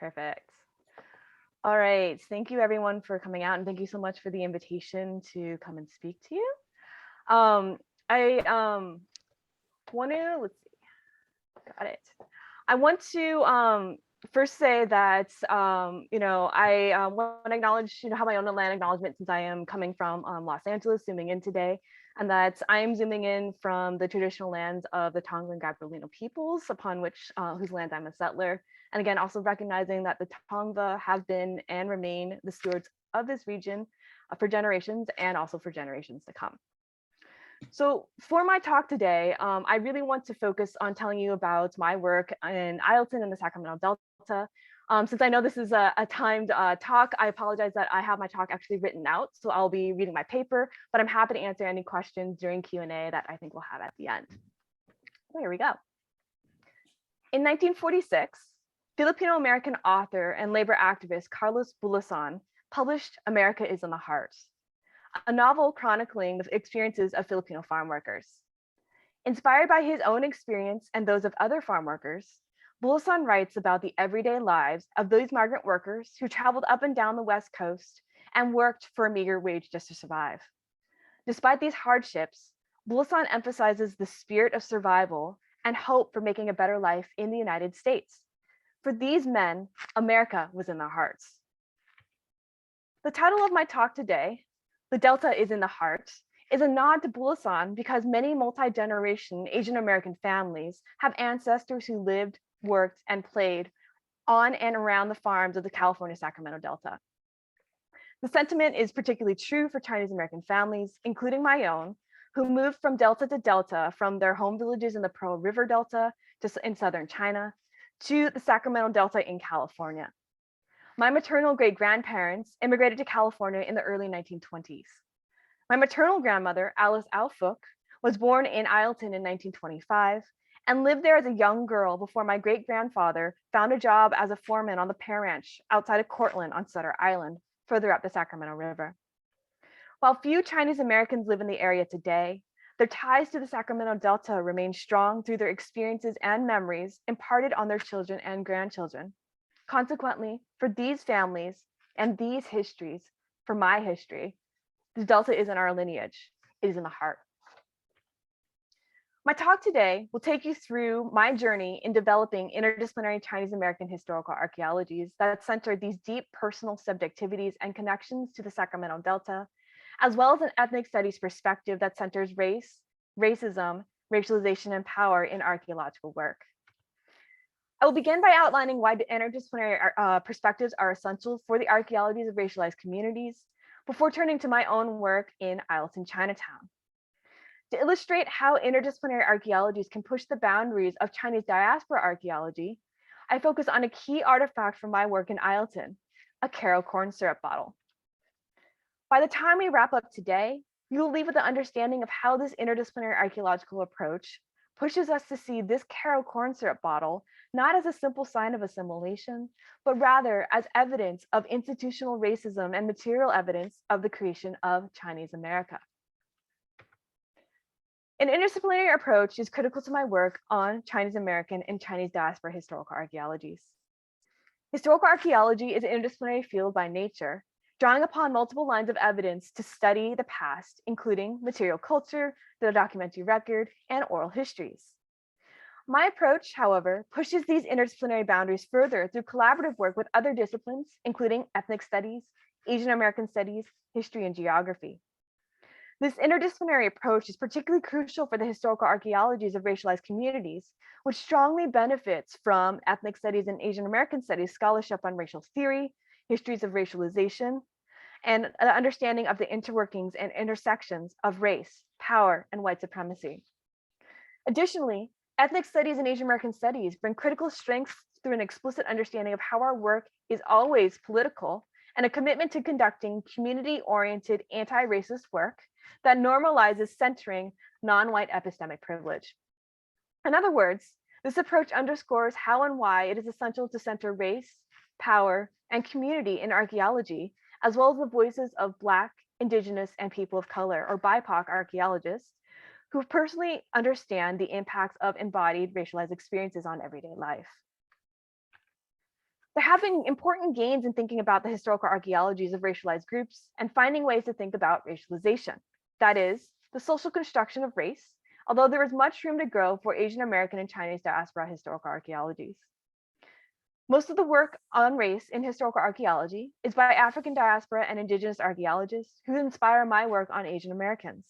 Perfect. All right. Thank you everyone for coming out and thank you so much for the invitation to come and speak to you. I want to, let's see, got it. I want to first say that, I want to acknowledge, have my own land acknowledgement since I am coming from Los Angeles, zooming in today, and that I am zooming in from the traditional lands of the Tonga and Gabrielino peoples, upon which, whose land I'm a settler. And again, also recognizing that the Tongva have been and remain the stewards of this region for generations and also for generations to come. So for my talk today, I really want to focus on telling you about my work in Isleton and the Sacramento Delta. Since I know this is a timed talk, I apologize that I have my talk actually written out, so I'll be reading my paper, but I'm happy to answer any questions during Q&A that I think we'll have at the end. So here we go. In 1946, Filipino-American author and labor activist Carlos Bulosan published America is in the Heart, a novel chronicling the experiences of Filipino farm workers. Inspired by his own experience and those of other farm workers, Bulosan writes about the everyday lives of those migrant workers who traveled up and down the West Coast and worked for a meager wage just to survive. Despite these hardships, Bulosan emphasizes the spirit of survival and hope for making a better life in the United States. For these men, America was in their hearts. The title of my talk today, The Delta is in the Heart, is a nod to Bulosan because many multi-generation Asian American families have ancestors who lived, worked, and played on and around the farms of the California Sacramento Delta. The sentiment is particularly true for Chinese American families, including my own, who moved from Delta to Delta from their home villages in the Pearl River Delta in southern China to the Sacramento Delta in California. My maternal great-grandparents immigrated to California in the early 1920s. My maternal grandmother, Alice Alfook, was born in Isleton in 1925 and lived there as a young girl before my great-grandfather found a job as a foreman on the Pear Ranch outside of Cortland on Sutter Island, further up the Sacramento River. While few Chinese Americans live in the area today, their ties to the Sacramento Delta remain strong through their experiences and memories imparted on their children and grandchildren. Consequently, for these families and these histories, for my history, the Delta is in our lineage, it is in the heart. My talk today will take you through my journey in developing interdisciplinary Chinese American historical archaeologies that center these deep personal subjectivities and connections to the Sacramento Delta, as well as an ethnic studies perspective that centers race, racism, racialization, and power in archaeological work. I will begin by outlining why the interdisciplinary perspectives are essential for the archaeologies of racialized communities before turning to my own work in Isleton, Chinatown. To illustrate how interdisciplinary archaeologies can push the boundaries of Chinese diaspora archaeology, I focus on a key artifact from my work in Isleton, a Caro corn syrup bottle. By the time we wrap up today, you will leave with an understanding of how this interdisciplinary archaeological approach pushes us to see this Caro corn syrup bottle not as a simple sign of assimilation, but rather as evidence of institutional racism and material evidence of the creation of Chinese America. An interdisciplinary approach is critical to my work on Chinese American and Chinese diaspora historical archaeologies. Historical archaeology is an interdisciplinary field by nature, drawing upon multiple lines of evidence to study the past, including material culture, the documentary record, and oral histories. My approach, however, pushes these interdisciplinary boundaries further through collaborative work with other disciplines, including ethnic studies, Asian American studies, history, and geography. This interdisciplinary approach is particularly crucial for the historical archaeologies of racialized communities, which strongly benefits from ethnic studies and Asian American studies scholarship on racial theory, histories of racialization, and an understanding of the interworkings and intersections of race, power, and white supremacy. Additionally, ethnic studies and Asian American studies bring critical strengths through an explicit understanding of how our work is always political and a commitment to conducting community-oriented anti-racist work that normalizes centering non-white epistemic privilege. In other words, this approach underscores how and why it is essential to center race, power, and community in archaeology, as well as the voices of Black, Indigenous, and people of color, or BIPOC archaeologists, who personally understand the impacts of embodied racialized experiences on everyday life. There have been important gains in thinking about the historical archaeologies of racialized groups and finding ways to think about racialization. That is, the social construction of race, although there is much room to grow for Asian American and Chinese diaspora historical archaeologies. Most of the work on race in historical archaeology is by African diaspora and indigenous archaeologists who inspire my work on Asian Americans.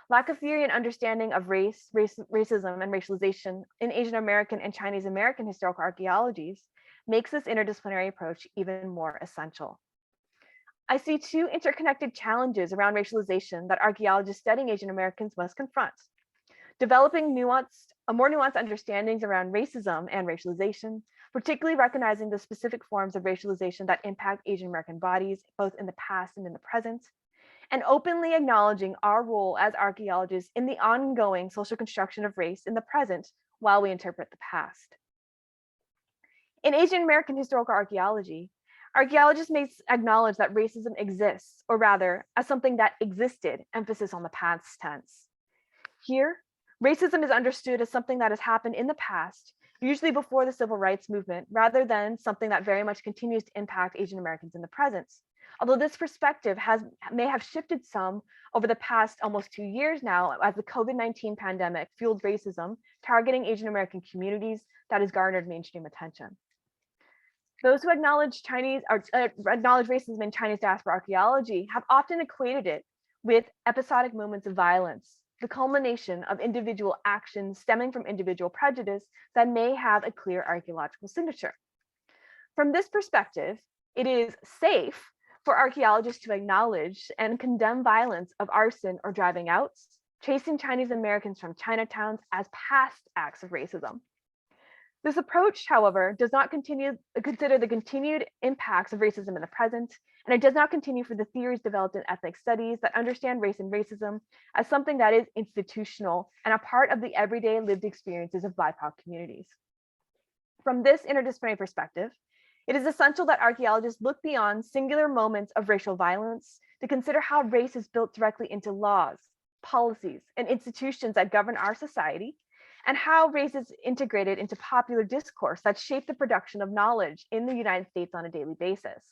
Lack of theory and understanding of racism, and racialization in Asian American and Chinese American historical archaeologies makes this interdisciplinary approach even more essential. I see two interconnected challenges around racialization that archaeologists studying Asian Americans must confront. Developing more nuanced understandings around racism and racialization, particularly recognizing the specific forms of racialization that impact Asian American bodies, both in the past and in the present, and openly acknowledging our role as archaeologists in the ongoing social construction of race in the present while we interpret the past. In Asian American historical archaeology, archaeologists may acknowledge that racism exists, or rather, as something that existed, emphasis on the past tense. Here, racism is understood as something that has happened in the past, usually before the civil rights movement, rather than something that very much continues to impact Asian Americans in the present. Although this perspective may have shifted some over the past almost 2 years now as the COVID-19 pandemic fueled racism targeting Asian American communities that has garnered mainstream attention. Those who acknowledge racism in Chinese diaspora archaeology have often equated it with episodic moments of violence, the culmination of individual actions stemming from individual prejudice that may have a clear archaeological signature. From this perspective, it is safe for archaeologists to acknowledge and condemn violence of arson or driving out, chasing Chinese Americans from Chinatowns as past acts of racism. This approach, however, does not consider the continued impacts of racism in the present, and it does not continue for the theories developed in ethnic studies that understand race and racism as something that is institutional and a part of the everyday lived experiences of BIPOC communities. From this interdisciplinary perspective, it is essential that archaeologists look beyond singular moments of racial violence to consider how race is built directly into laws, policies, and institutions that govern our society, and how race is integrated into popular discourse that shape the production of knowledge in the United States on a daily basis.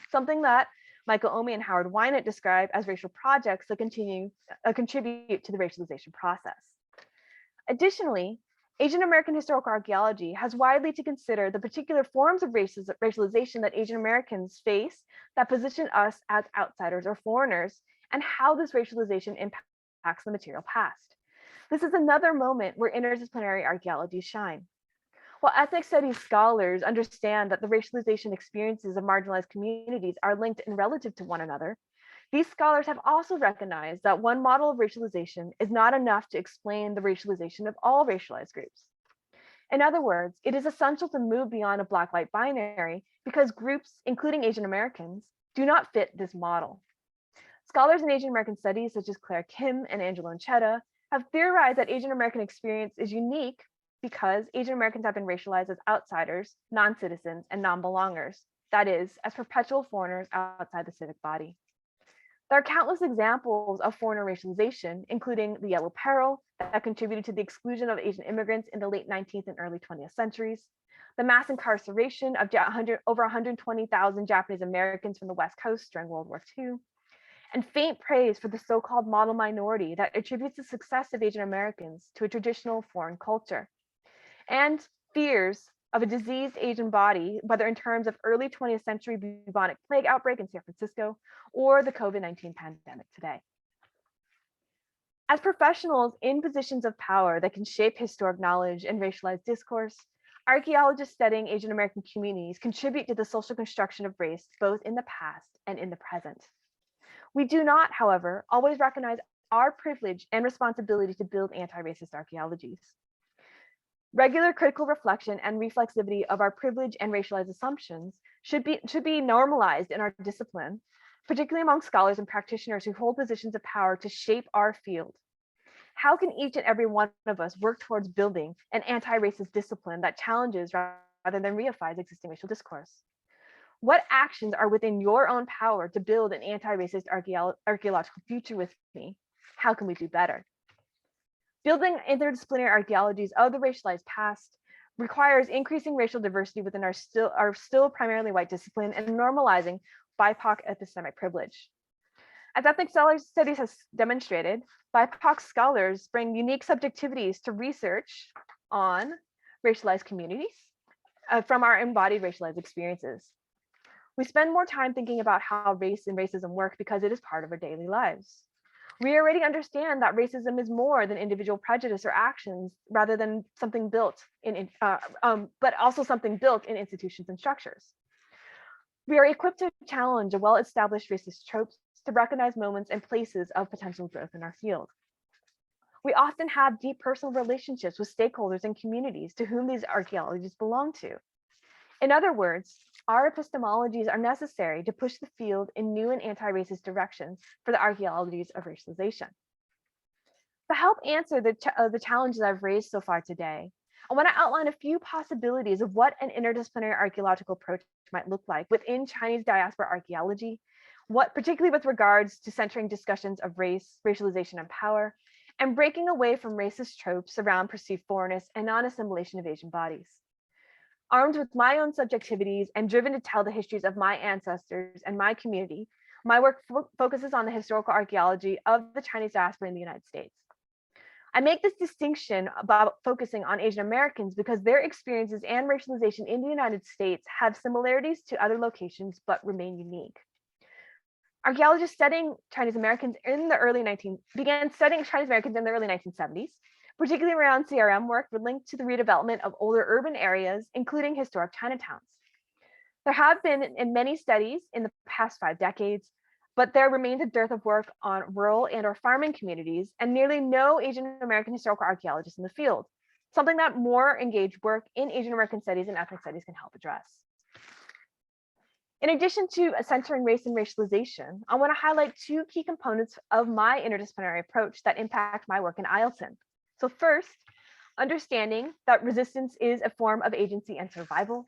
Something that Michael Omi and Howard Wynett describe as racial projects that contribute to the racialization process. Additionally, Asian American historical archaeology has widely to consider the particular forms of racialization that Asian Americans face that position us as outsiders or foreigners, and how this racialization impacts the material past. This is another moment where interdisciplinary archaeologies shine. While ethnic studies scholars understand that the racialization experiences of marginalized communities are linked and relative to one another, these scholars have also recognized that one model of racialization is not enough to explain the racialization of all racialized groups. In other words, it is essential to move beyond a black-white binary because groups, including Asian Americans, do not fit this model. Scholars in Asian American studies, such as Claire Kim and Angela Ncheta, have theorized that Asian American experience is unique because Asian Americans have been racialized as outsiders, non-citizens, and non-belongers, that is, as perpetual foreigners outside the civic body. There are countless examples of foreigner racialization, including the Yellow Peril that contributed to the exclusion of Asian immigrants in the late 19th and early 20th centuries, the mass incarceration of over 120,000 Japanese Americans from the West Coast during World War II, and faint praise for the so-called model minority that attributes the success of Asian Americans to a traditional foreign culture, and fears of a diseased Asian body, whether in terms of early 20th century bubonic plague outbreak in San Francisco or the COVID-19 pandemic today. As professionals in positions of power that can shape historic knowledge and racialized discourse, archaeologists studying Asian American communities contribute to the social construction of race, both in the past and in the present. We do not, however, always recognize our privilege and responsibility to build anti-racist archaeologies. Regular critical reflection and reflexivity of our privilege and racialized assumptions should be normalized in our discipline, particularly among scholars and practitioners who hold positions of power to shape our field. How can each and every one of us work towards building an anti-racist discipline that challenges rather than reifies existing racial discourse? What actions are within your own power to build an anti-racist archaeological future with me? How can we do better? Building interdisciplinary archaeologies of the racialized past requires increasing racial diversity within our still primarily white discipline and normalizing BIPOC epistemic privilege. As ethnic studies has demonstrated, BIPOC scholars bring unique subjectivities to research on racialized communities from our embodied racialized experiences. We spend more time thinking about how race and racism work because it is part of our daily lives. We already understand that racism is more than individual prejudice or actions, rather than something built but also something built in institutions and structures. We are equipped to challenge a well-established racist tropes to recognize moments and places of potential growth in our field. We often have deep personal relationships with stakeholders and communities to whom these archaeologies belong to. In other words, our epistemologies are necessary to push the field in new and anti-racist directions for the archaeologies of racialization. To help answer the challenges I've raised so far today, I want to outline a few possibilities of what an interdisciplinary archaeological approach might look like within Chinese diaspora archaeology, particularly with regards to centering discussions of race, racialization, and power, and breaking away from racist tropes around perceived foreignness and non-assimilation of Asian bodies. Armed with my own subjectivities and driven to tell the histories of my ancestors and my community, my work focuses on the historical archaeology of the Chinese diaspora in the United States. I make this distinction about focusing on Asian Americans because their experiences and racialization in the United States have similarities to other locations but remain unique. Archaeologists studying Chinese Americans began studying Chinese Americans in the early 1970s, particularly around CRM work linked to the redevelopment of older urban areas, including historic Chinatowns. There have been many studies in the past 5 decades, but there remains a dearth of work on rural and or farming communities and nearly no Asian American historical archaeologists in the field, something that more engaged work in Asian American studies and ethnic studies can help address. In addition to centering race and racialization, I want to highlight 2 key components of my interdisciplinary approach that impact my work in Isleton. So first, understanding that resistance is a form of agency and survival.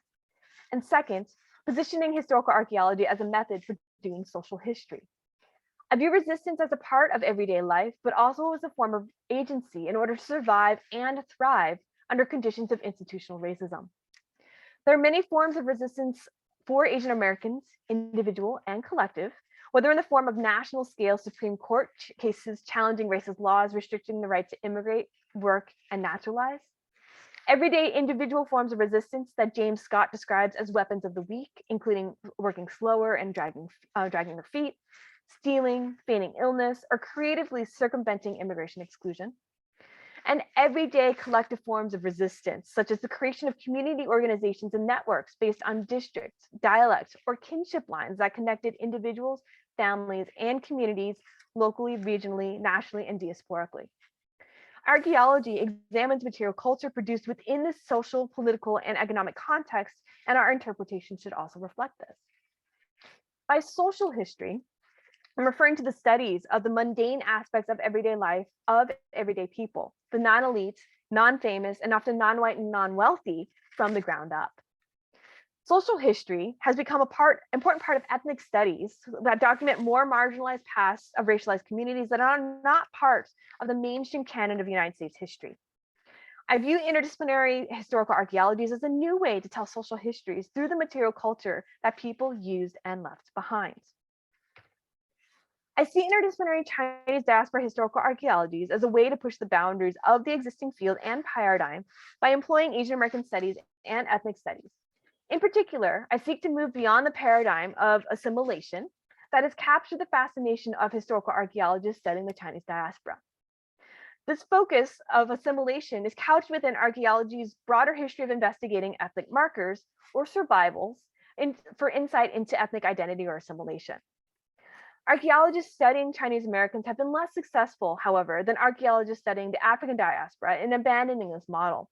And second, positioning historical archaeology as a method for doing social history. I view resistance as a part of everyday life, but also as a form of agency in order to survive and thrive under conditions of institutional racism. There are many forms of resistance for Asian Americans, individual and collective, whether in the form of national scale Supreme Court cases challenging racist laws restricting the right to immigrate, work, and naturalize. Everyday individual forms of resistance that James Scott describes as weapons of the weak, including working slower and dragging their feet, stealing, feigning illness, or creatively circumventing immigration exclusion. And everyday collective forms of resistance, such as the creation of community organizations and networks based on districts, dialects, or kinship lines that connected individuals, families, and communities locally, regionally, nationally, and diasporically. Archaeology examines material culture produced within this social, political, and economic context, and our interpretation should also reflect this. By social history, I'm referring to the studies of the mundane aspects of everyday life of everyday people, the non-elite, non-famous, and often non-white and non-wealthy from the ground up. Social history has become important part of ethnic studies that document more marginalized pasts of racialized communities that are not part of the mainstream canon of United States history. I view interdisciplinary historical archaeologies as a new way to tell social histories through the material culture that people used and left behind. I see interdisciplinary Chinese diaspora historical archaeologies as a way to push the boundaries of the existing field and paradigm by employing Asian American studies and ethnic studies. In particular, I seek to move beyond the paradigm of assimilation that has captured the fascination of historical archaeologists studying the Chinese diaspora. This focus of assimilation is couched within archaeology's broader history of investigating ethnic markers or survivals for insight into ethnic identity or assimilation. Archaeologists studying Chinese Americans have been less successful, however, than archaeologists studying the African diaspora in abandoning this model.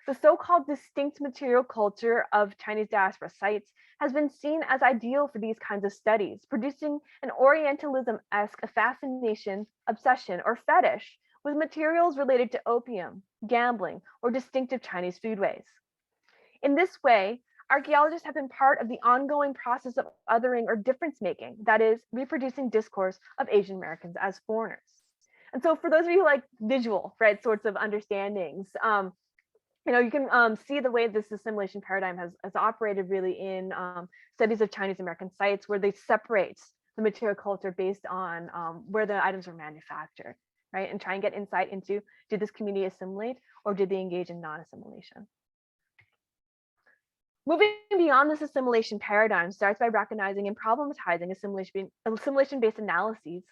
The so-called distinct material culture of Chinese diaspora sites has been seen as ideal for these kinds of studies, producing an Orientalism-esque fascination, obsession, or fetish with materials related to opium, gambling, or distinctive Chinese foodways. In this way, archaeologists have been part of the ongoing process of othering or difference making, that is, reproducing discourse of Asian Americans as foreigners. And so for those of you who like visual, right, sorts of understandings, You can see the way this assimilation paradigm has operated really in studies of Chinese American sites, where they separate the material culture based on where the items were manufactured, right? And try and get insight into, did this community assimilate or did they engage in non-assimilation? Moving beyond this assimilation paradigm starts by recognizing and problematizing assimilation-based analyses,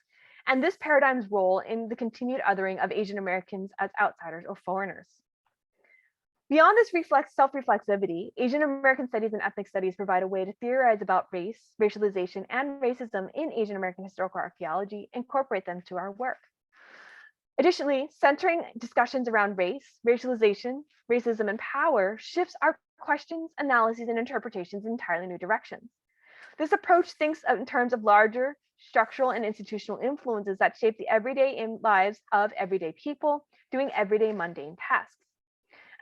and this paradigm's role in the continued othering of Asian Americans as outsiders or foreigners. Beyond this self-reflexivity, Asian American studies and ethnic studies provide a way to theorize about race, racialization, and racism in Asian American historical archaeology, incorporate them to our work. Additionally, centering discussions around race, racialization, racism, and power shifts our questions, analyses, and interpretations in entirely new directions. This approach thinks in terms of larger structural and institutional influences that shape the everyday lives of everyday people doing everyday mundane tasks.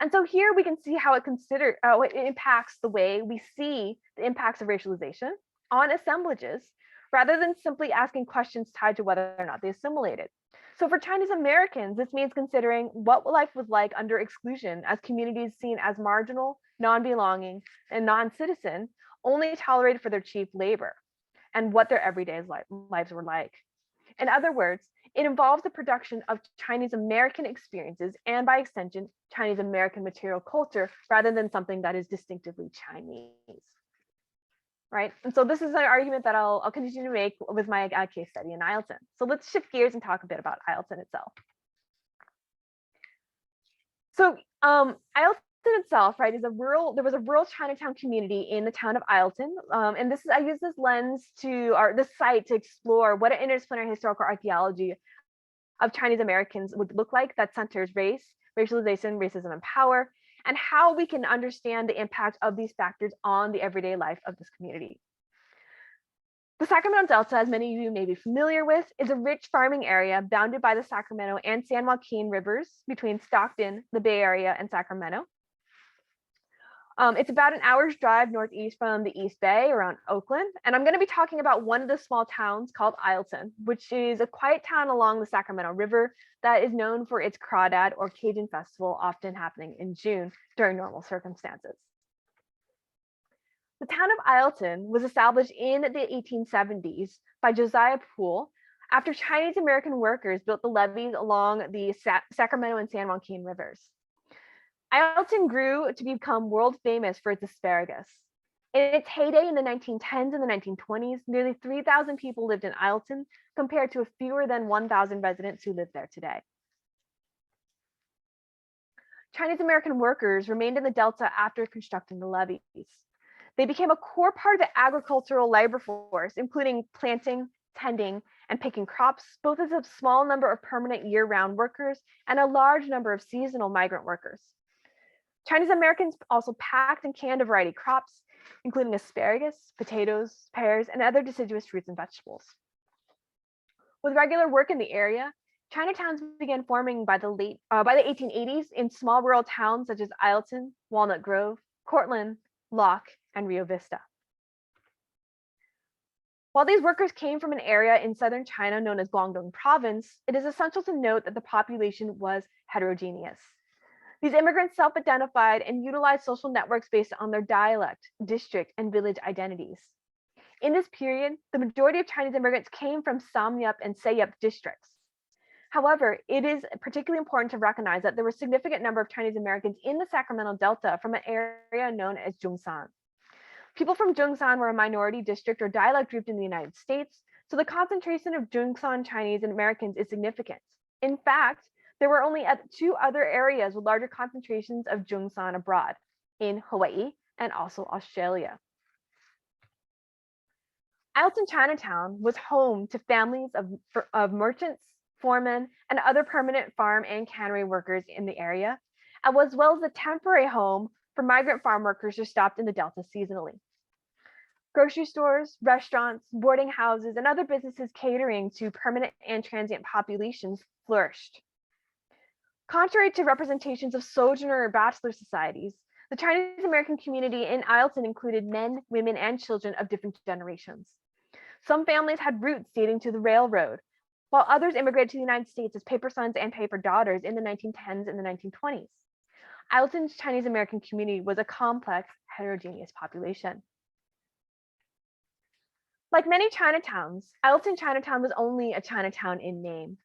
And so here we can see how it impacts the way we see the impacts of racialization on assemblages, rather than simply asking questions tied to whether or not they assimilated. So for Chinese Americans, this means considering what life was like under exclusion, as communities seen as marginal, non-belonging, and non-citizen, only tolerated for their cheap labor, and what their everyday lives were like. In other words, it involves the production of Chinese American experiences and, by extension, Chinese American material culture, rather than something that is distinctively Chinese. Right? And so this is an argument that I'll continue to make with my case study in Isleton. So let's shift gears and talk a bit about Isleton itself. So Isleton itself, right, there was a rural Chinatown community in the town of Isleton. And I use this lens this site to explore what an interdisciplinary historical archaeology of Chinese Americans would look like that centers race, racialization, racism, and power, and how we can understand the impact of these factors on the everyday life of this community. The Sacramento Delta, as many of you may be familiar with, is a rich farming area bounded by the Sacramento and San Joaquin rivers between Stockton, the Bay Area, and Sacramento. It's about an hour's drive northeast from the East Bay around Oakland. And I'm going to be talking about one of the small towns called Isleton, which is a quiet town along the Sacramento River that is known for its Crawdad or Cajun Festival, often happening in June during normal circumstances. The town of Isleton was established in the 1870s by Josiah Poole after Chinese American workers built the levees along the Sacramento and San Joaquin rivers. Isleton grew to become world famous for its asparagus. In its heyday in the 1910s and the 1920s, nearly 3,000 people lived in Isleton, compared to fewer than 1,000 residents who live there today. Chinese American workers remained in the Delta after constructing the levees. They became a core part of the agricultural labor force, including planting, tending, and picking crops, both as a small number of permanent year-round workers and a large number of seasonal migrant workers. Chinese Americans also packed and canned a variety of crops, including asparagus, potatoes, pears, and other deciduous fruits and vegetables. With regular work in the area, Chinatowns began forming by the 1880s in small rural towns such as Isleton, Walnut Grove, Cortland, Locke, and Rio Vista. While these workers came from an area in southern China known as Guangdong Province, it is essential to note that the population was heterogeneous. These immigrants self-identified and utilized social networks based on their dialect, district, and village identities. In this period, the majority of Chinese immigrants came from Samyup and Sayup districts. However, it is particularly important to recognize that there were a significant number of Chinese Americans in the Sacramento Delta from an area known as Zhongshan. People from Zhongshan were a minority district or dialect group in the United States, so the concentration of Zhongshan Chinese and Americans is significant. In fact, there were only 2 other areas with larger concentrations of Zhongshan abroad, in Hawaii and also Australia. Isleton Chinatown was home to families of merchants, foremen, and other permanent farm and cannery workers in the area, as well as a temporary home for migrant farm workers who stopped in the Delta seasonally. Grocery stores, restaurants, boarding houses, and other businesses catering to permanent and transient populations flourished. Contrary to representations of sojourner or bachelor societies, the Chinese American community in Isleton included men, women, and children of different generations. Some families had roots dating to the railroad, while others immigrated to the United States as paper sons and paper daughters in the 1910s and the 1920s. Isleton's Chinese American community was a complex, heterogeneous population. Like many Chinatowns, Isleton Chinatown was only a Chinatown in name.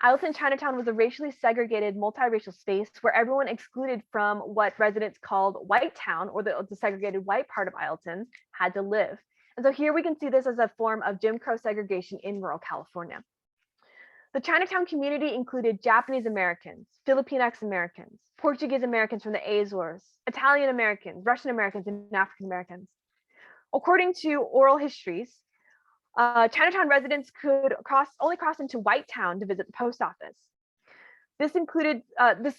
Isleton Chinatown was a racially segregated, multiracial space where everyone excluded from what residents called White Town, or the segregated white part of Isleton, had to live. And so here we can see this as a form of Jim Crow segregation in rural California. The Chinatown community included Japanese Americans, Filipinx Americans, Portuguese Americans from the Azores, Italian Americans, Russian Americans, and African Americans. According to oral histories, Chinatown residents could only cross into White Town to visit the post office. This included, this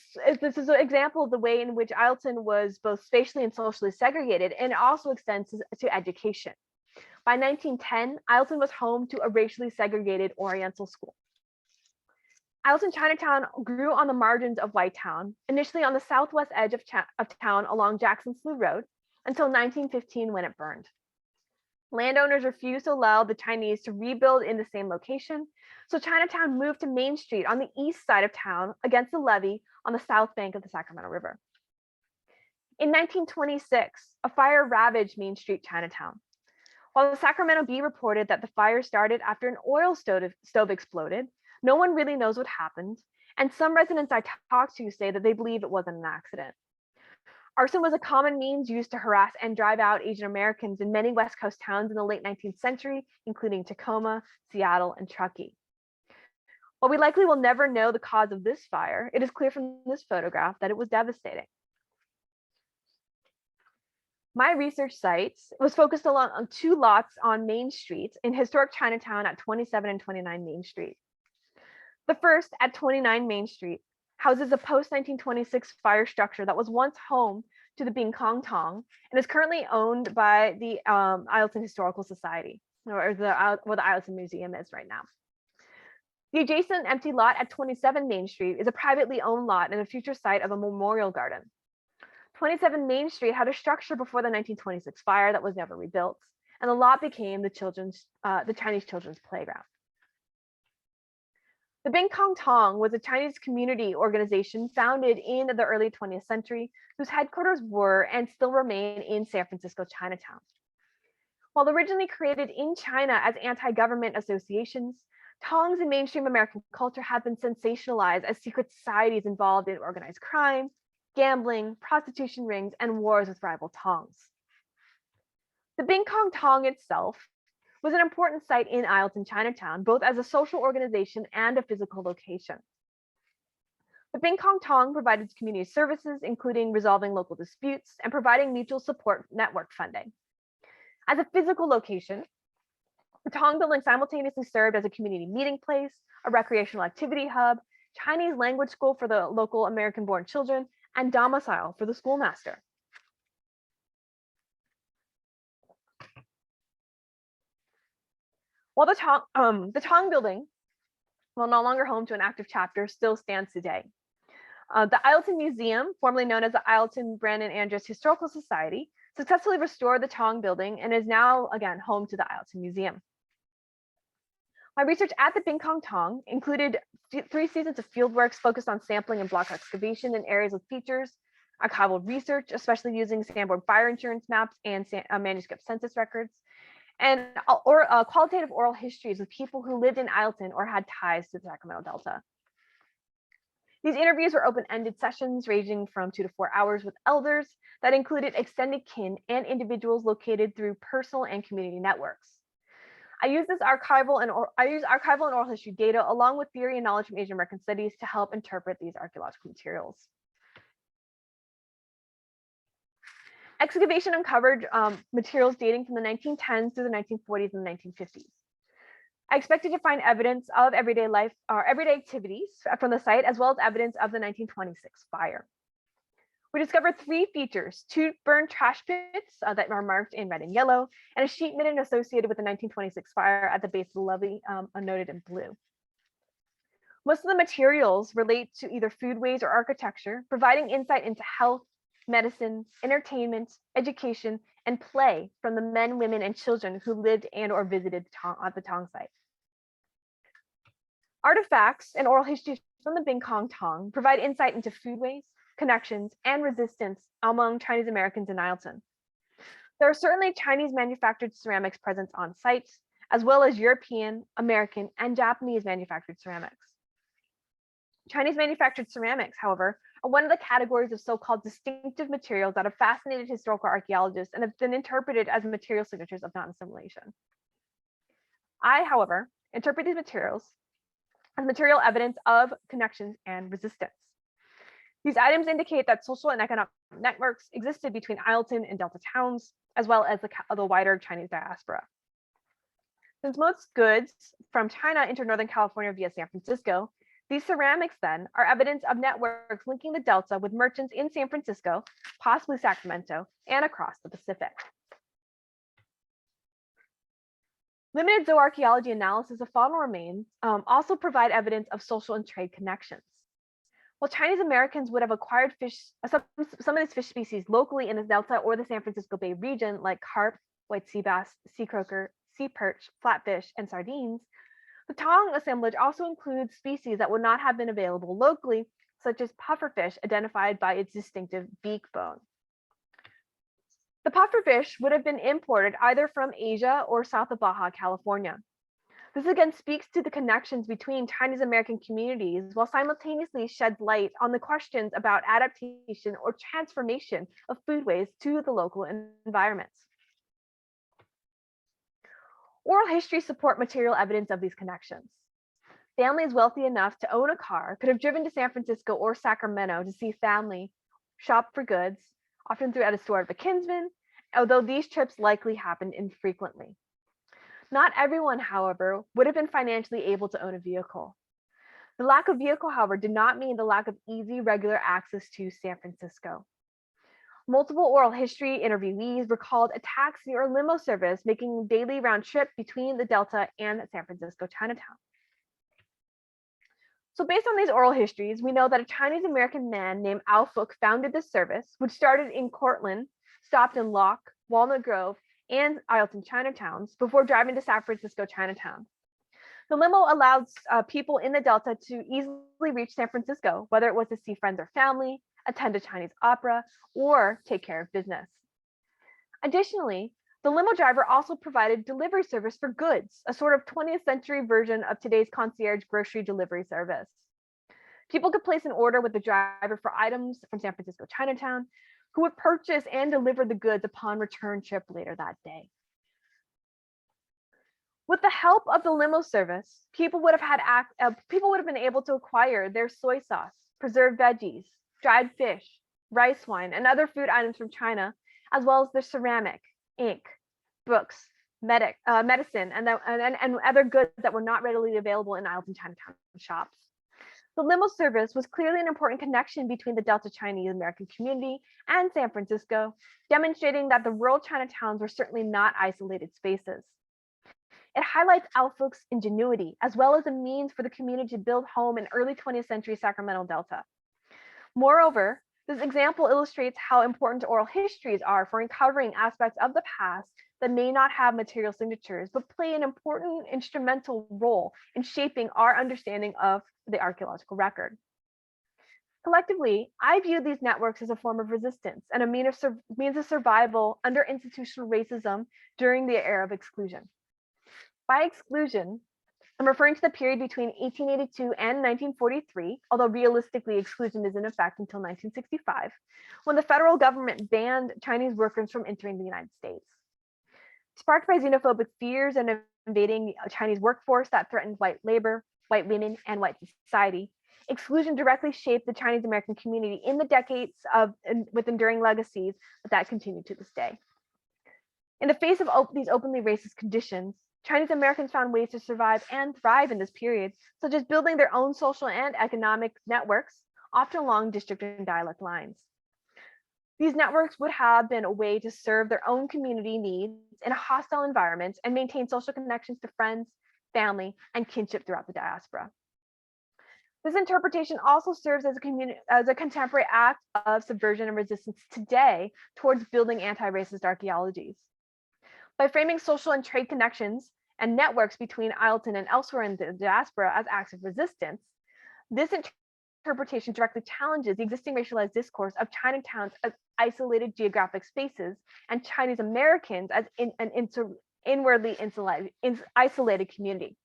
is an example of the way in which Isleton was both spatially and socially segregated, and it also extends to education. By 1910, Isleton was home to a racially segregated Oriental school. Isleton Chinatown grew on the margins of White Town, initially on the southwest edge of town along Jackson Slough Road, until 1915 when it burned. Landowners refused to allow the Chinese to rebuild in the same location, so Chinatown moved to Main Street on the east side of town against the levee on the south bank of the Sacramento River. In 1926, a fire ravaged Main Street Chinatown. While the Sacramento Bee reported that the fire started after an oil stove exploded, no one really knows what happened, and some residents I talked to say that they believe it wasn't an accident. Arson was a common means used to harass and drive out Asian Americans in many West Coast towns in the late 19th century, including Tacoma, Seattle, and Truckee. While we likely will never know the cause of this fire, it is clear from this photograph that it was devastating. My research site was focused on two lots on Main Street in historic Chinatown at 27 and 29 Main Street. The first, at 29 Main Street, houses a post-1926 fire structure that was once home to the Bing Kong Tong and is currently owned by the Isleton Historical Society, or where the Isleton Museum is right now. The adjacent empty lot at 27 Main Street is a privately owned lot and a future site of a memorial garden. 27 Main Street had a structure before the 1926 fire that was never rebuilt, and the lot became the Chinese children's playground. The Bing Kong Tong was a Chinese community organization founded in the early 20th century, whose headquarters were and still remain in San Francisco Chinatown. While originally created in China as anti-government associations, Tongs in mainstream American culture have been sensationalized as secret societies involved in organized crime, gambling, prostitution rings, and wars with rival Tongs. The Bing Kong Tong itself was an important site in Isleton Chinatown, both as a social organization and a physical location. The Bing Kong Tong provided community services, including resolving local disputes and providing mutual support network funding. As a physical location, the Tong building simultaneously served as a community meeting place, a recreational activity hub, Chinese language school for the local American-born children, and domicile for the schoolmaster. While the Tong building, while no longer home to an active chapter, still stands today. The Isleton Museum, formerly known as the Isleton Brandon Andrus Historical Society, successfully restored the Tong building and is now, again, home to the Isleton Museum. My research at the Bing Kong Tong included 3 seasons of fieldworks focused on sampling and block excavation in areas with features, archival research, especially using Sanborn fire insurance maps and manuscript census records, and qualitative oral histories with people who lived in Isleton or had ties to the Sacramento Delta. These interviews were open-ended sessions ranging from 2 to 4 hours with elders that included extended kin and individuals located through personal and community networks. I use archival and oral history data along with theory and knowledge from Asian American studies to help interpret these archaeological materials. Excavation uncovered materials dating from the 1910s through the 1940s and the 1950s. I expected to find evidence of everyday life or everyday activities from the site, as well as evidence of the 1926 fire. We discovered 3 features: 2 burned trash pits that are marked in red and yellow, and a sheet midden associated with the 1926 fire at the base of the levee, noted in blue. Most of the materials relate to either foodways or architecture, providing insight into health, medicine, entertainment, education, and play from the men, women, and children who lived and or visited at the Tong site. Artifacts and oral histories from the Bing Kong Tong provide insight into foodways, connections, and resistance among Chinese Americans in Isleton. There are certainly Chinese manufactured ceramics present on site, as well as European, American, and Japanese manufactured ceramics. Chinese manufactured ceramics, however, are one of the categories of so-called distinctive materials that have fascinated historical archaeologists and have been interpreted as material signatures of non-assimilation. I, however, interpret these materials as material evidence of connections and resistance. These items indicate that social and economic networks existed between Isleton and Delta towns, as well as the wider Chinese diaspora. Since most goods from China enter Northern California via San Francisco, these ceramics then are evidence of networks linking the Delta with merchants in San Francisco, possibly Sacramento, and across the Pacific. Limited zooarchaeology analysis of faunal remains also provide evidence of social and trade connections. While Chinese Americans would have acquired some of these fish species locally in the Delta or the San Francisco Bay region, like carp, white sea bass, sea croaker, sea perch, flatfish, and sardines, the Tong assemblage also includes species that would not have been available locally, such as pufferfish, identified by its distinctive beak bone. The pufferfish would have been imported either from Asia or south of Baja California. This again speaks to the connections between Chinese American communities, while simultaneously sheds light on the questions about adaptation or transformation of foodways to the local environments. Oral history support material evidence of these connections. Families wealthy enough to own a car could have driven to San Francisco or Sacramento to see family, shop for goods, often through at a store of a kinsman, although these trips likely happened infrequently. Not everyone, however, would have been financially able to own a vehicle. The lack of vehicle, however, did not mean the lack of easy, regular access to San Francisco. Multiple oral history interviewees recalled a taxi or limo service making a daily round trip between the Delta and San Francisco Chinatown. So based on these oral histories, we know that a Chinese American man named Al Fook founded this service, which started in Cortland, stopped in Locke, Walnut Grove, and Isleton Chinatowns before driving to San Francisco Chinatown. The limo allows people in the Delta to easily reach San Francisco, whether it was to see friends or family, attend a Chinese opera, or take care of business. Additionally, the limo driver also provided delivery service for goods, a sort of 20th century version of today's concierge grocery delivery service. People could place an order with the driver for items from San Francisco Chinatown, who would purchase and deliver the goods upon return trip later that day. With the help of the limo service, people would have been able to acquire their soy sauce, preserved veggies, dried fish, rice wine, and other food items from China, as well as their ceramic, ink, books, medicine, and other goods that were not readily available in Isleton Chinatown shops. The limo service was clearly an important connection between the Delta Chinese American community and San Francisco, demonstrating that the rural Chinatowns were certainly not isolated spaces. It highlights Al Fook's ingenuity, as well as a means for the community to build home in early 20th century Sacramento Delta. Moreover, this example illustrates how important oral histories are for uncovering aspects of the past that may not have material signatures, but play an important instrumental role in shaping our understanding of the archaeological record. Collectively, I view these networks as a form of resistance and a means of survival under institutional racism during the era of exclusion. By exclusion, I'm referring to the period between 1882 and 1943, although realistically exclusion is in effect until 1965, when the federal government banned Chinese workers from entering the United States. Sparked by xenophobic fears and invading a Chinese workforce that threatened white labor, white women, and white society, exclusion directly shaped the Chinese American community in the decades with enduring legacies that continue to this day. In the face of these openly racist conditions, Chinese Americans found ways to survive and thrive in this period, such as building their own social and economic networks, often along district and dialect lines. These networks would have been a way to serve their own community needs in a hostile environment and maintain social connections to friends, family, and kinship throughout the diaspora. This interpretation also serves as a contemporary act of subversion and resistance today towards building anti-racist archaeologies. By framing social and trade connections and networks between Isleton and elsewhere in the diaspora as acts of resistance, this interpretation directly challenges the existing racialized discourse of Chinatowns as isolated geographic spaces and Chinese Americans as an inwardly isolated community.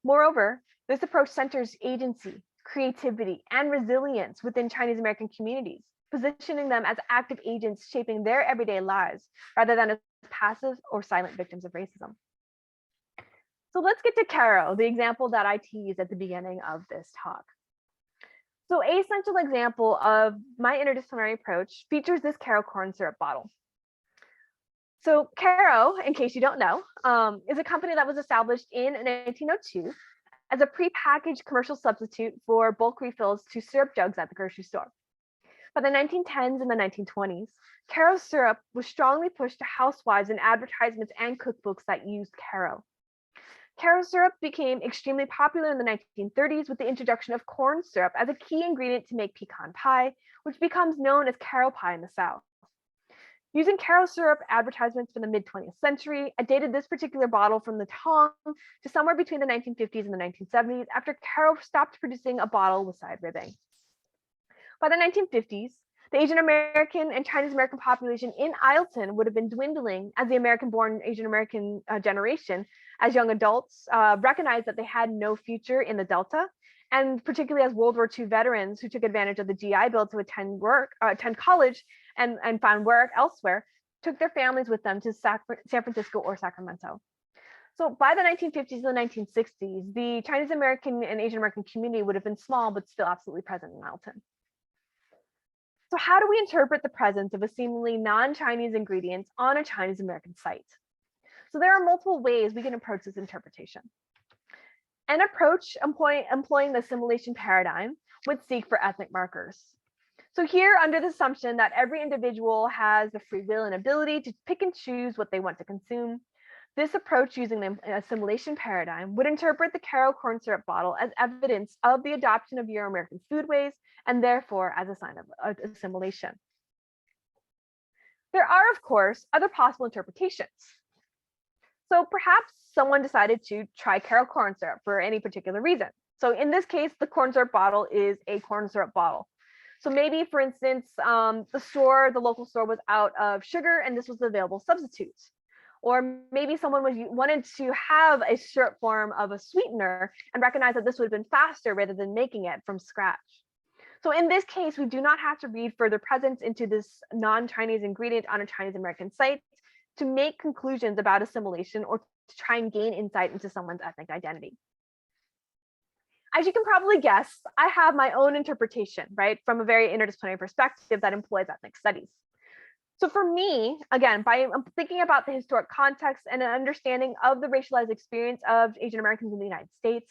Moreover, this approach centers agency, creativity, and resilience within Chinese American communities, positioning them as active agents shaping their everyday lives rather than as passive or silent victims of racism. So let's get to Caro, the example that I teased at the beginning of this talk. So a essential example of my interdisciplinary approach features this Caro corn syrup bottle. So Caro, in case you don't know, is a company that was established in 1902 as a prepackaged commercial substitute for bulk refills to syrup jugs at the grocery store. By the 1910s and the 1920s, Caro syrup was strongly pushed to housewives in advertisements and cookbooks that used Caro. Caro syrup became extremely popular in the 1930s with the introduction of corn syrup as a key ingredient to make pecan pie, which becomes known as Caro pie in the South. Using Caro syrup advertisements from the mid-20th century, I dated this particular bottle from the Tong to somewhere between the 1950s and the 1970s after Caro stopped producing a bottle with side ribbing. By the 1950s, the Asian American and Chinese American population in Isleton would have been dwindling as the American-born Asian American generation, as young adults, recognized that they had no future in the Delta, and particularly as World War II veterans who took advantage of the GI Bill to attend college and found work elsewhere, took their families with them to San Francisco or Sacramento. So by the 1950s and the 1960s, the Chinese American and Asian American community would have been small, but still absolutely present in Isleton. So how do we interpret the presence of a seemingly non-Chinese ingredient on a Chinese American site? So there are multiple ways we can approach this interpretation. An approach employing the assimilation paradigm would seek for ethnic markers. So here, under the assumption that every individual has the free will and ability to pick and choose what they want to consume, this approach using the assimilation paradigm would interpret the Caro corn syrup bottle as evidence of the adoption of Euro-American foodways and therefore as a sign of assimilation. There are, of course, other possible interpretations. So perhaps someone decided to try Caro corn syrup for any particular reason. So in this case, the corn syrup bottle is a corn syrup bottle. So maybe, for instance, the local store was out of sugar and this was the available substitute. Or maybe someone wanted to have a syrup form of a sweetener and recognized that this would have been faster rather than making it from scratch. So in this case, we do not have to read further presence into this non-Chinese ingredient on a Chinese American site to make conclusions about assimilation or to try and gain insight into someone's ethnic identity. As you can probably guess, I have my own interpretation, right, from a very interdisciplinary perspective that employs ethnic studies. So for me, again, by thinking about the historic context and an understanding of the racialized experience of Asian Americans in the United States,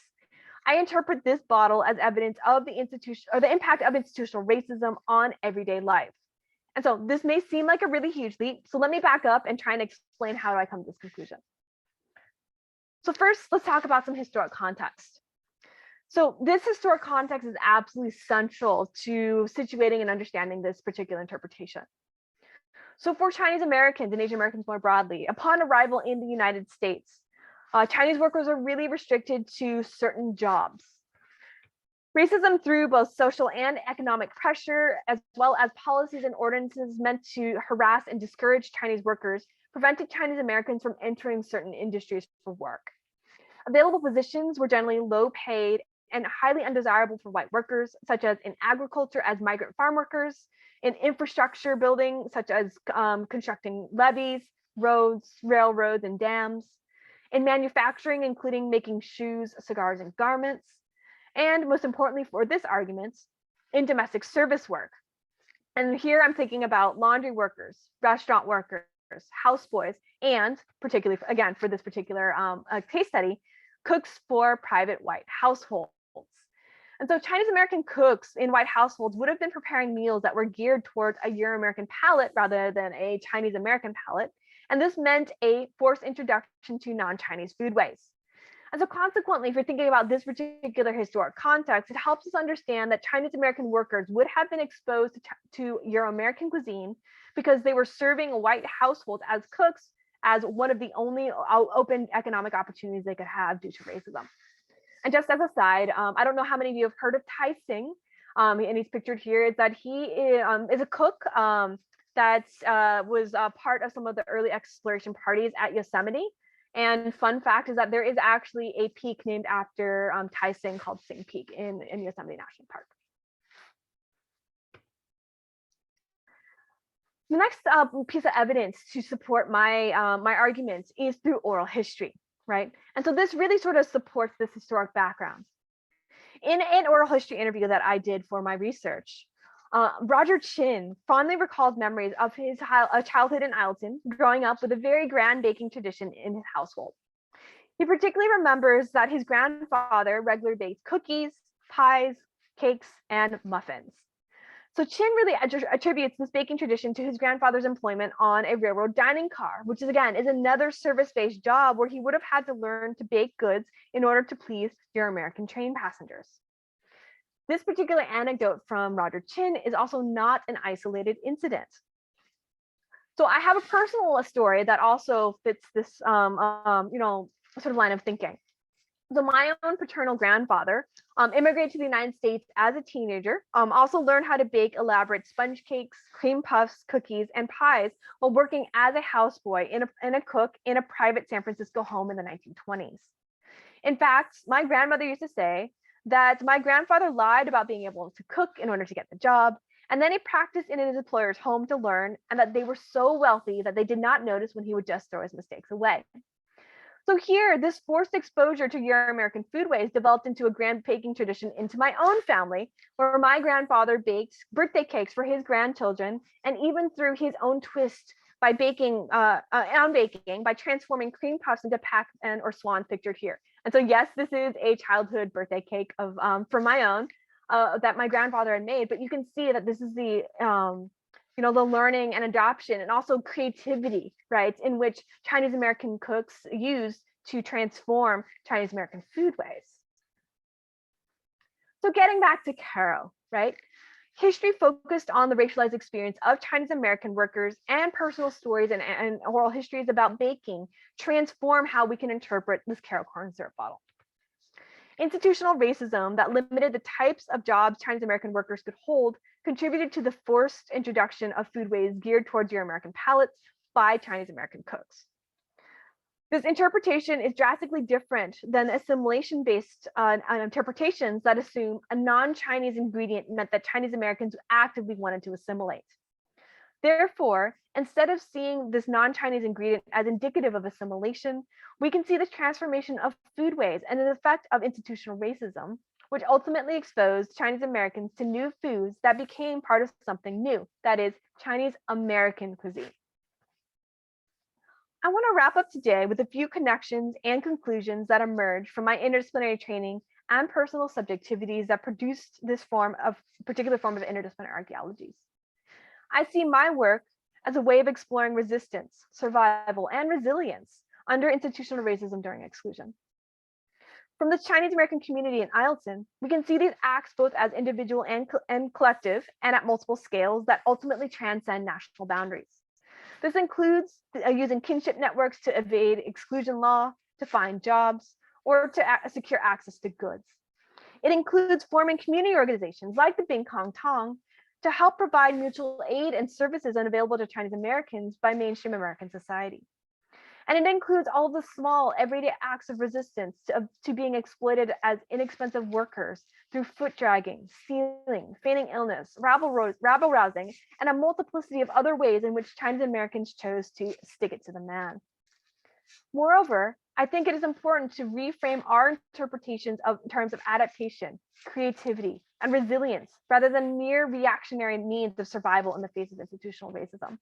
I interpret this bottle as evidence of the impact of institutional racism on everyday life. And so this may seem like a really huge leap. So let me back up and try and explain how do I come to this conclusion. So first, let's talk about some historic context. So this historic context is absolutely central to situating and understanding this particular interpretation. So for Chinese Americans and Asian Americans more broadly, upon arrival in the United States, Chinese workers are really restricted to certain jobs. Racism through both social and economic pressure, as well as policies and ordinances meant to harass and discourage Chinese workers, prevented Chinese Americans from entering certain industries for work. Available positions were generally low paid and highly undesirable for white workers, such as in agriculture as migrant farm workers, in infrastructure building, such as constructing levees, roads, railroads, and dams, in manufacturing, including making shoes, cigars, and garments, and most importantly for this argument, in domestic service work. And here I'm thinking about laundry workers, restaurant workers, houseboys, and particularly, again, for this particular case study, cooks for private white households. And so Chinese American cooks in white households would have been preparing meals that were geared towards a Euro-American palate rather than a Chinese American palate. And this meant a forced introduction to non-Chinese foodways. And so consequently, if you're thinking about this particular historic context, it helps us understand that Chinese American workers would have been exposed to Euro-American cuisine because they were serving white households as cooks as one of the only open economic opportunities they could have due to racism. And just as a side, I don't know how many of you have heard of Tai Sing, and he's pictured here. Is that he is a cook that was part of some of the early exploration parties at Yosemite. And fun fact is that there is actually a peak named after Tai Sing called Sing Peak in Yosemite National Park. The next piece of evidence to support my my arguments is through oral history, right? And so this really sort of supports this historic background. In an oral history interview that I did for my research, Roger Chin fondly recalls memories of his childhood in Isleton, growing up with a very grand baking tradition in his household. He particularly remembers that his grandfather regularly baked cookies, pies, cakes, and muffins. So Chin really attributes this baking tradition to his grandfather's employment on a railroad dining car, which is again is another service-based job where he would have had to learn to bake goods in order to please your American train passengers. This particular anecdote from Roger Chin is also not an isolated incident. So I have a personal story that also fits this, sort of line of thinking. So my own paternal grandfather immigrated to the United States as a teenager, also learned how to bake elaborate sponge cakes, cream puffs, cookies, and pies while working as a houseboy and a cook in a private San Francisco home in the 1920s. In fact, my grandmother used to say that my grandfather lied about being able to cook in order to get the job, and then he practiced in his employer's home to learn, and that they were so wealthy that they did not notice when he would just throw his mistakes away. So here, this forced exposure to Euro-American foodways developed into a grand baking tradition into my own family, where my grandfather baked birthday cakes for his grandchildren, and even threw his own twist by baking, by transforming cream puffs into Pac-Man or swans pictured here. And so yes, this is a childhood birthday cake of for my own that my grandfather had made, but you can see that this is the the learning and adoption and also creativity, right, in which Chinese American cooks use to transform Chinese American foodways. So getting back to Caro, right? History focused on the racialized experience of Chinese American workers, and personal stories and oral histories about baking transform how we can interpret this Caro corn syrup bottle. Institutional racism that limited the types of jobs Chinese American workers could hold contributed to the forced introduction of foodways geared towards Euro-American palates by Chinese American cooks. This interpretation is drastically different than assimilation-based interpretations that assume a non-Chinese ingredient meant that Chinese Americans actively wanted to assimilate. Therefore, instead of seeing this non-Chinese ingredient as indicative of assimilation, we can see the transformation of foodways and the effect of institutional racism, which ultimately exposed Chinese Americans to new foods that became part of something new, that is, Chinese American cuisine. I want to wrap up today with a few connections and conclusions that emerged from my interdisciplinary training and personal subjectivities that produced this particular form of interdisciplinary archaeologies. I see my work as a way of exploring resistance, survival, and resilience under institutional racism during exclusion. From the Chinese American community in Isleton, we can see these acts both as individual and collective, and at multiple scales that ultimately transcend national boundaries. This includes using kinship networks to evade exclusion law, to find jobs, or to secure access to goods. It includes forming community organizations like the Bing Kong Tong to help provide mutual aid and services unavailable to Chinese Americans by mainstream American society. And it includes all the small everyday acts of resistance to being exploited as inexpensive workers through foot dragging, stealing, feigning illness, rabble-rousing, and a multiplicity of other ways in which Chinese Americans chose to stick it to the man. Moreover, I think it is important to reframe our interpretations in terms of adaptation, creativity, and resilience, rather than mere reactionary means of survival in the face of institutional racism.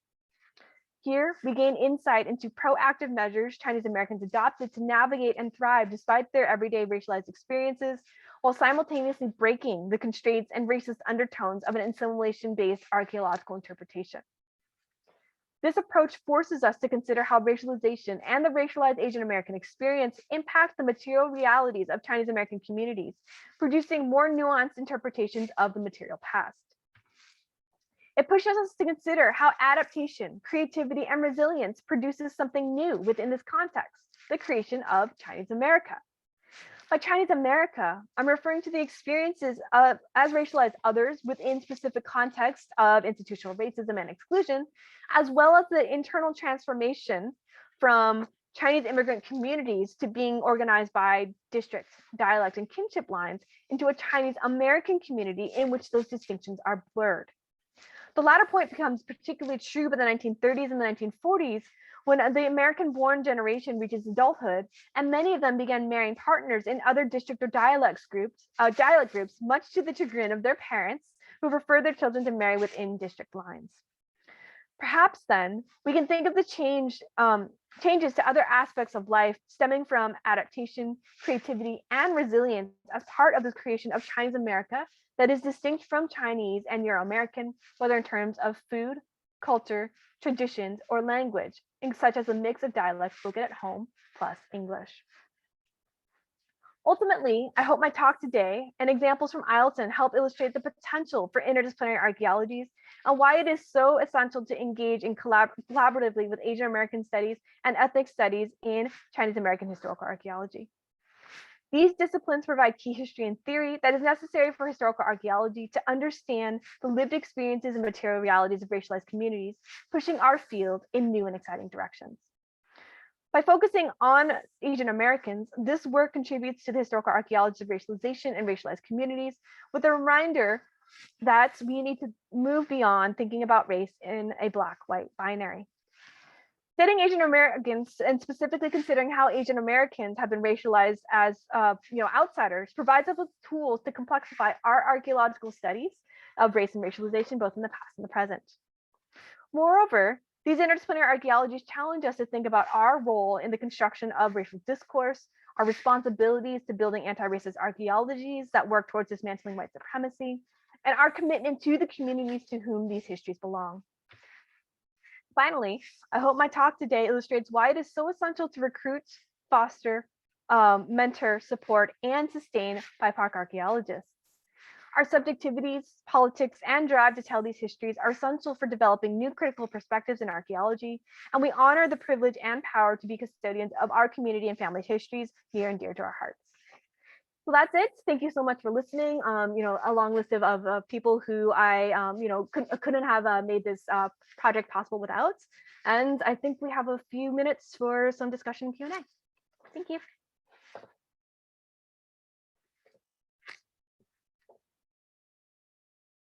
Here, we gain insight into proactive measures Chinese Americans adopted to navigate and thrive despite their everyday racialized experiences, while simultaneously breaking the constraints and racist undertones of an assimilation-based archaeological interpretation. This approach forces us to consider how racialization and the racialized Asian American experience impact the material realities of Chinese American communities, producing more nuanced interpretations of the material past. It pushes us to consider how adaptation, creativity, and resilience produces something new within this context, the creation of Chinese America. By Chinese America, I'm referring to the experiences of as racialized others within specific contexts of institutional racism and exclusion, as well as the internal transformation from Chinese immigrant communities to being organized by district, dialect, and kinship lines into a Chinese American community in which those distinctions are blurred. The latter point becomes particularly true by the 1930s and the 1940s, when the American-born generation reaches adulthood, and many of them began marrying partners in other district or dialect groups, much to the chagrin of their parents, who prefer their children to marry within district lines. Perhaps then we can think of the changes to other aspects of life stemming from adaptation, creativity, and resilience as part of the creation of Chinese America that is distinct from Chinese and Euro-American, whether in terms of food, culture, traditions, or language, such as a mix of dialects spoken at home plus English. Ultimately, I hope my talk today and examples from Isleton help illustrate the potential for interdisciplinary archaeologies and why it is so essential to engage in collaboratively with Asian American studies and ethnic studies in Chinese American historical archaeology. These disciplines provide key history and theory that is necessary for historical archaeology to understand the lived experiences and material realities of racialized communities, pushing our field in new and exciting directions. By focusing on Asian Americans, this work contributes to the historical archaeology of racialization and racialized communities, with a reminder that we need to move beyond thinking about race in a Black-white binary. Studying Asian Americans, and specifically considering how Asian Americans have been racialized as outsiders, provides us with tools to complexify our archaeological studies of race and racialization, both in the past and the present. Moreover, these interdisciplinary archaeologies challenge us to think about our role in the construction of racial discourse, our responsibilities to building anti-racist archaeologies that work towards dismantling white supremacy, and our commitment to the communities to whom these histories belong. Finally, I hope my talk today illustrates why it is so essential to recruit, foster, mentor, support, and sustain BIPOC archaeologists. Our subjectivities, politics, and drive to tell these histories are essential for developing new critical perspectives in archaeology, and we honor the privilege and power to be custodians of our community and family histories near and dear to our hearts. So that's it. Thank you so much for listening. A long list of people who I, couldn't have made this project possible without. And I think we have a few minutes for some discussion Q&A. Thank you.